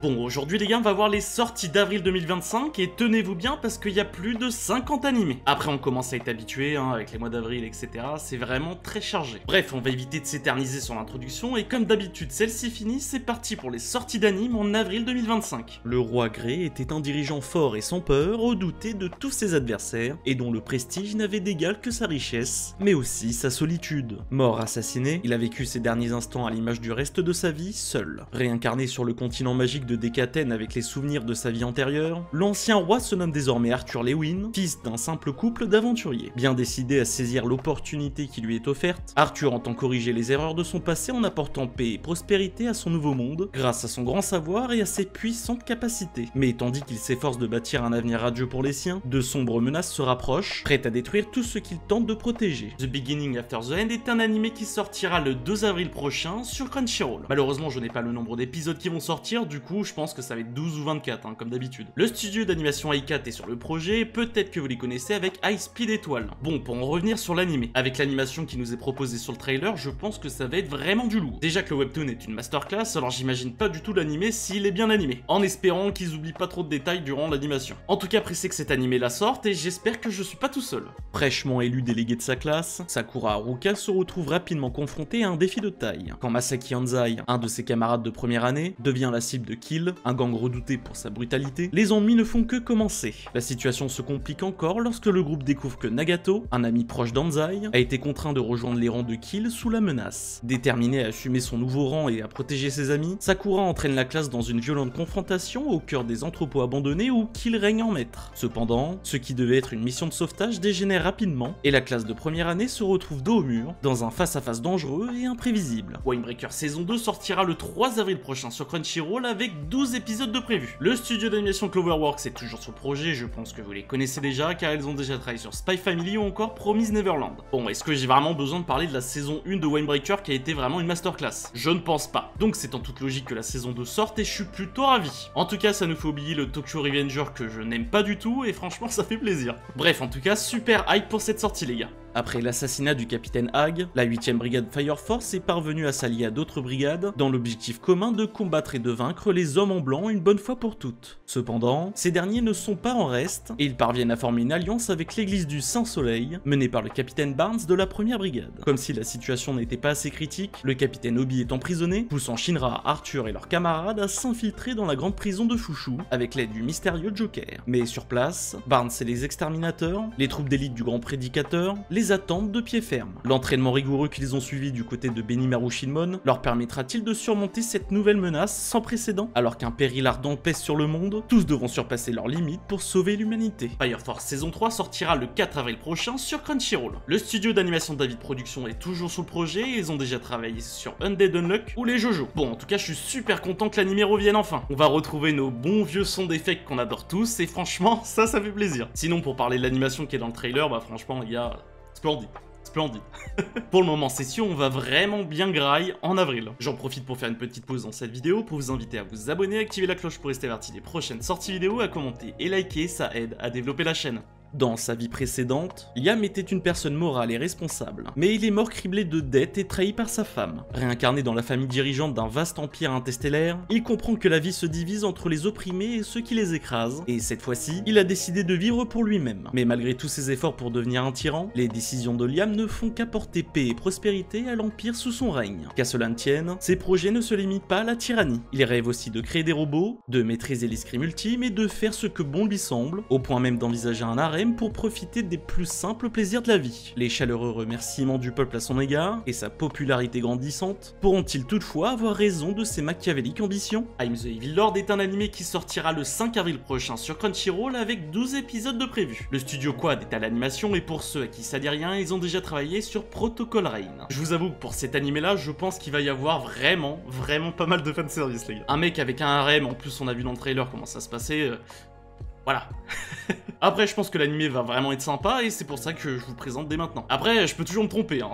Bon, aujourd'hui les gars, on va voir les sorties d'avril 2025 et tenez-vous bien parce qu'il y a plus de 50 animés. Après, on commence à être habitué, avec les mois d'avril, etc. C'est vraiment très chargé. Bref, on va éviter de s'éterniser sur l'introduction et comme d'habitude, celle-ci finie, c'est parti pour les sorties d'animes en avril 2025. Le roi Grey était un dirigeant fort et sans peur, redouté de tous ses adversaires et dont le prestige n'avait d'égal que sa richesse, mais aussi sa solitude. Mort assassiné, il a vécu ses derniers instants à l'image du reste de sa vie seul. Réincarné sur le continent magique de Décatène avec les souvenirs de sa vie antérieure, l'ancien roi se nomme désormais Arthur Lewin, fils d'un simple couple d'aventuriers. Bien décidé à saisir l'opportunité qui lui est offerte, Arthur entend corriger les erreurs de son passé en apportant paix et prospérité à son nouveau monde, grâce à son grand savoir et à ses puissantes capacités. Mais tandis qu'il s'efforce de bâtir un avenir radieux pour les siens, de sombres menaces se rapprochent, prêtes à détruire tout ce qu'il tente de protéger. The Beginning After the End est un animé qui sortira le 2 avril prochain sur Crunchyroll. Malheureusement, je n'ai pas le nombre d'épisodes qui vont sortir, du coup, je pense que ça va être 12 ou 24, comme d'habitude. Le studio d'animation iCat est sur le projet, peut-être que vous les connaissez avec High Speed Étoile. Bon, pour en revenir sur l'animé, avec l'animation qui nous est proposée sur le trailer, je pense que ça va être vraiment du lourd. Déjà que le webtoon est une masterclass, alors j'imagine pas du tout l'animé s'il est bien animé, en espérant qu'ils oublient pas trop de détails durant l'animation. En tout cas, pressé que cet animé la sorte, et j'espère que je suis pas tout seul. Fraîchement élu délégué de sa classe, Sakura Haruka se retrouve rapidement confronté à un défi de taille. Quand Masaki Anzai, un de ses camarades de première année, devient la cible de Kill, un gang redouté pour sa brutalité, les ennuis ne font que commencer. La situation se complique encore lorsque le groupe découvre que Nagato, un ami proche d'Anzai, a été contraint de rejoindre les rangs de Kill sous la menace. Déterminé à assumer son nouveau rang et à protéger ses amis, Sakura entraîne la classe dans une violente confrontation au cœur des entrepôts abandonnés où Kill règne en maître. Cependant, ce qui devait être une mission de sauvetage dégénère rapidement et la classe de première année se retrouve dos au mur, dans un face-à-face dangereux et imprévisible. Winebreaker saison 2 sortira le 3 avril prochain sur Crunchyroll avec 12 épisodes de prévus. Le studio d'animation Cloverworks est toujours sur le projet, je pense que vous les connaissez déjà car ils ont déjà travaillé sur Spy Family ou encore Promise Neverland. Bon, est-ce que j'ai vraiment besoin de parler de la saison 1 de Winebreaker qui a été vraiment une masterclass? Je ne pense pas. Donc c'est en toute logique que la saison 2 sorte et je suis plutôt ravi. En tout cas, ça nous fait oublier le Tokyo Revenger que je n'aime pas du tout et franchement ça fait plaisir. Bref, en tout cas, super hype pour cette sortie les gars. Après l'assassinat du capitaine Hag, la 8ème brigade Fire Force est parvenue à s'allier à d'autres brigades dans l'objectif commun de combattre et de vaincre les hommes en blanc une bonne fois pour toutes. Cependant, ces derniers ne sont pas en reste et ils parviennent à former une alliance avec l'église du Saint-Soleil menée par le capitaine Barnes de la 1ère brigade. Comme si la situation n'était pas assez critique, le capitaine Obi est emprisonné, poussant Shinra, Arthur et leurs camarades à s'infiltrer dans la grande prison de Fushu avec l'aide du mystérieux Joker. Mais sur place, Barnes et les exterminateurs, les troupes d'élite du grand prédicateur, les attendent de pied ferme. L'entraînement rigoureux qu'ils ont suivi du côté de Benimaru Shinmon leur permettra-t-il de surmonter cette nouvelle menace sans précédent? Alors qu'un péril ardent pèse sur le monde, tous devront surpasser leurs limites pour sauver l'humanité. Fire Force saison 3 sortira le 4 avril prochain sur Crunchyroll. Le studio d'animation David Productions est toujours sous le projet et ils ont déjà travaillé sur Undead Unluck ou les JoJo. Bon, en tout cas, je suis super content que l'animé revienne enfin. On va retrouver nos bons vieux sons d'effets qu'on adore tous et franchement, ça fait plaisir. Sinon, pour parler de l'animation qui est dans le trailer, bah franchement, les gars, splendide. Splendide. Pour le moment, c'est sûr, on va vraiment bien graille en avril. J'en profite pour faire une petite pause dans cette vidéo pour vous inviter à vous abonner, activer la cloche pour rester averti des prochaines sorties vidéo, à commenter et liker, ça aide à développer la chaîne. Dans sa vie précédente, Liam était une personne morale et responsable, mais il est mort criblé de dettes et trahi par sa femme. Réincarné dans la famille dirigeante d'un vaste empire interstellaire, il comprend que la vie se divise entre les opprimés et ceux qui les écrasent, et cette fois-ci, il a décidé de vivre pour lui-même. Mais malgré tous ses efforts pour devenir un tyran, les décisions de Liam ne font qu'apporter paix et prospérité à l'empire sous son règne. Qu'à cela ne tienne, ses projets ne se limitent pas à la tyrannie. Il rêve aussi de créer des robots, de maîtriser l'escrime ultime et de faire ce que bon lui semble, au point même d'envisager un harem pour profiter des plus simples plaisirs de la vie. Les chaleureux remerciements du peuple à son égard et sa popularité grandissante pourront-ils toutefois avoir raison de ses machiavéliques ambitions? I'm the Evil Lord est un animé qui sortira le 5 avril prochain sur Crunchyroll avec 12 épisodes de prévus. Le studio Quad est à l'animation et pour ceux à qui ça dit rien, ils ont déjà travaillé sur Protocol Rain. Je vous avoue que pour cet animé là, je pense qu'il va y avoir vraiment pas mal de fanservice les gars. Un mec avec un harem, en plus on a vu dans le trailer comment ça se passait, Voilà. Après, je pense que l'animé va vraiment être sympa et c'est pour ça que je vous présente dès maintenant. Après, je peux toujours me tromper, hein.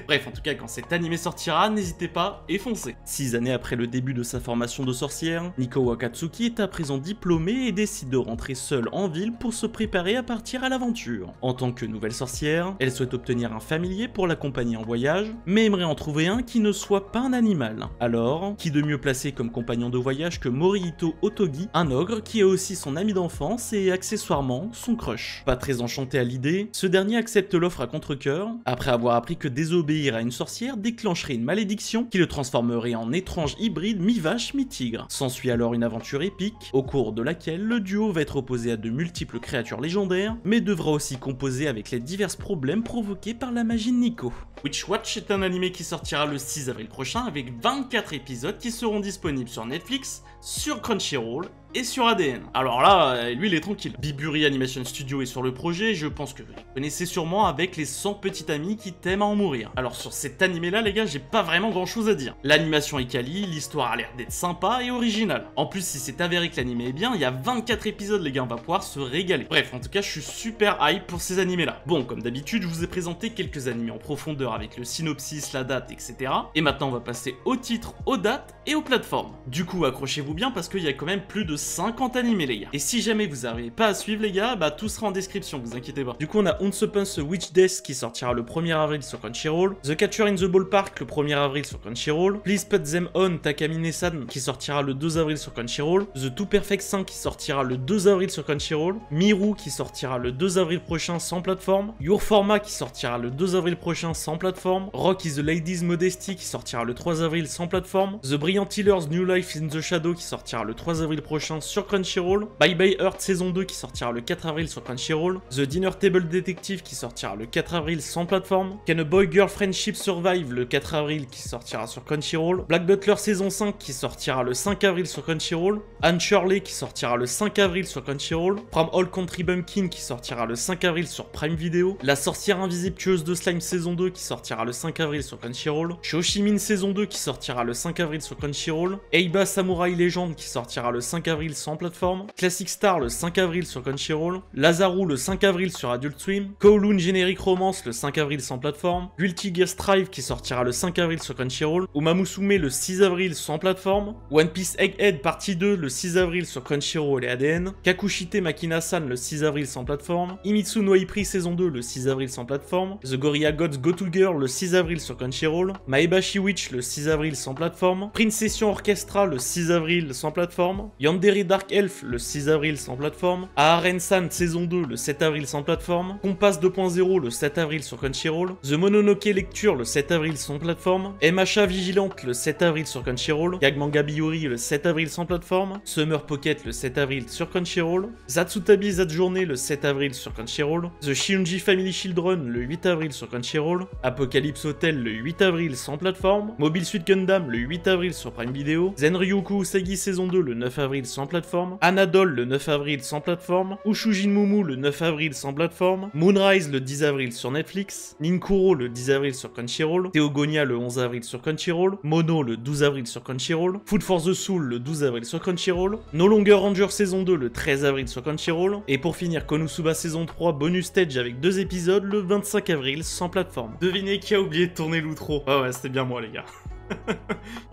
Bref, en tout cas, quand cet animé sortira, n'hésitez pas et foncez. 6 années après le début de sa formation de sorcière, Nico Wakatsuki est à présent diplômée et décide de rentrer seule en ville pour se préparer à partir à l'aventure. En tant que nouvelle sorcière, elle souhaite obtenir un familier pour l'accompagner en voyage, mais aimerait en trouver un qui ne soit pas un animal. Alors, qui de mieux placé comme compagnon de voyage que Morihito Otogi, un ogre qui est aussi son ami d'enfance et accessoirement son crush. Pas très enchanté à l'idée, ce dernier accepte l'offre à contre-cœur, après avoir appris que désobéir à une sorcière déclencherait une malédiction qui le transformerait en étrange hybride mi-vache mi-tigre. S'ensuit alors une aventure épique, au cours de laquelle le duo va être opposé à de multiples créatures légendaires, mais devra aussi composer avec les divers problèmes provoqués par la magie de Nico. Witch Watch est un animé qui sortira le 6 avril prochain avec 24 épisodes qui seront disponibles sur Netflix, sur Crunchyroll et sur ADN. Alors là, lui il est tranquille. Biburi Animation Studio est sur le projet, je pense que vous le connaissez sûrement avec les 100 petits amis qui t'aiment à en mourir. Alors sur cet animé là les gars, j'ai pas vraiment grand chose à dire. L'animation est quali, l'histoire a l'air d'être sympa et originale. En plus si c'est avéré que l'animé est bien, il y a 24 épisodes les gars, on va pouvoir se régaler. Bref, en tout cas je suis super hype pour ces animés là. Bon, comme d'habitude, je vous ai présenté quelques animés en profondeur avec le synopsis, la date, etc. Et maintenant on va passer aux titres, aux dates et aux plateformes. Du coup accrochez-vous bien parce qu'il y a quand même plus de 50 animés les gars. Et si jamais vous n'arrivez pas à suivre les gars, bah tout sera en description, vous inquiétez pas. Du coup on a Once Upon a Witch Death qui sortira le 1er avril sur Crunchyroll, The Catcher in the Ballpark le 1er avril sur Crunchyroll, Please Put Them On Takamine-san qui sortira le 2 avril sur Crunchyroll, The Two Perfect 5 qui sortira le 2 avril sur Crunchyroll, Miru qui sortira le 2 avril prochain sans plateforme, Your Forma qui sortira le 2 avril prochain sans plateforme, Rock is the Lady's Modesty qui sortira le 3 avril sans plateforme, The Brilliant Healers New Life in the Shadow qui sortira le 3 avril prochain sur Crunchyroll, Bye Bye Earth saison 2 qui sortira le 4 avril sur Crunchyroll, The Dinner Table Detective qui sortira le 4 avril sans plateforme, Can a Boy Girl Friendship Survive le 4 avril qui sortira sur Crunchyroll, Black Butler saison 5 qui sortira le 5 avril sur Crunchyroll, Anne Shirley qui sortira le 5 avril sur Crunchyroll, From All Country Bumpkin qui sortira le 5 avril sur Prime Video, La Sorcière Invisible Tueuse de Slime saison 2 qui sortira le 5 avril sur Crunchyroll, Shoshimin saison 2 qui sortira le 5 avril sur Crunchyroll, Eiba Samurai Legend qui sortira le 5 avril sans plateforme, Classic Star le 5 avril sur Crunchyroll, Lazaru le 5 avril sur Adult Swim, Kowloon Generic Romance le 5 avril sans plateforme, Guilty Gear Strive qui sortira le 5 avril sur Crunchyroll, Umamusume le 6 avril sans plateforme, One Piece Egghead partie 2 le 6 avril sur Crunchyroll et ADN, Kakushite Makina-san le 6 avril sans plateforme, Himitsu no Ipri saison 2 le 6 avril sans plateforme, The Gorilla Gods Go To Girl le 6 avril sur Crunchyroll, Maebashi Witch le 6 avril sans plateforme, Princession Orchestra le 6 avril sans plateforme, Yandere Dark Elf le 6 avril sans plateforme, Aharen-san saison 2 le 7 avril sans plateforme, Compass 2.0 le 7 avril sur Crunchyroll, The Mononoke Lecture le 7 avril sans plateforme, MHA Vigilante le 7 avril sur Crunchyroll, Gag Manga Biyori le 7 avril sans plateforme, Summer Pocket le 7 avril sur Crunchyroll, Zatsutabi Zatjournée le 7 avril sur Crunchyroll, The Shunji Family Children le 8 avril sur Crunchyroll, Apocalypse Hotel le 8 avril sans plateforme, Mobile Suit Gundam le 8 avril sur Prime Video, Zenryoku Usagi saison 2 le 9 avril sans plateforme, Anadol le 9 avril sans plateforme, Ushujin Mumu le 9 avril sans plateforme, Moonrise le 10 avril sur Netflix, Ninkuro le 10 avril sur Crunchyroll, Theogonia le 11 avril sur Crunchyroll, Mono le 12 avril sur Crunchyroll, Food for the Soul le 12 avril sur Crunchyroll, No Longer Ranger saison 2 le 13 avril sur Crunchyroll, et pour finir Konosuba saison 3 bonus stage avec 2 épisodes le 25 avril sans plateforme. Devinez qui a oublié de tourner l'outro. Ouais, c'était bien moi les gars.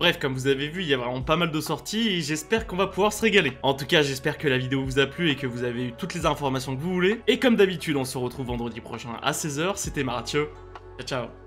Bref, comme vous avez vu, il y a vraiment pas mal de sorties et j'espère qu'on va pouvoir se régaler. En tout cas, j'espère que la vidéo vous a plu et que vous avez eu toutes les informations que vous voulez. Et comme d'habitude, on se retrouve vendredi prochain à 16 h. C'était Marathieu. Ciao, ciao.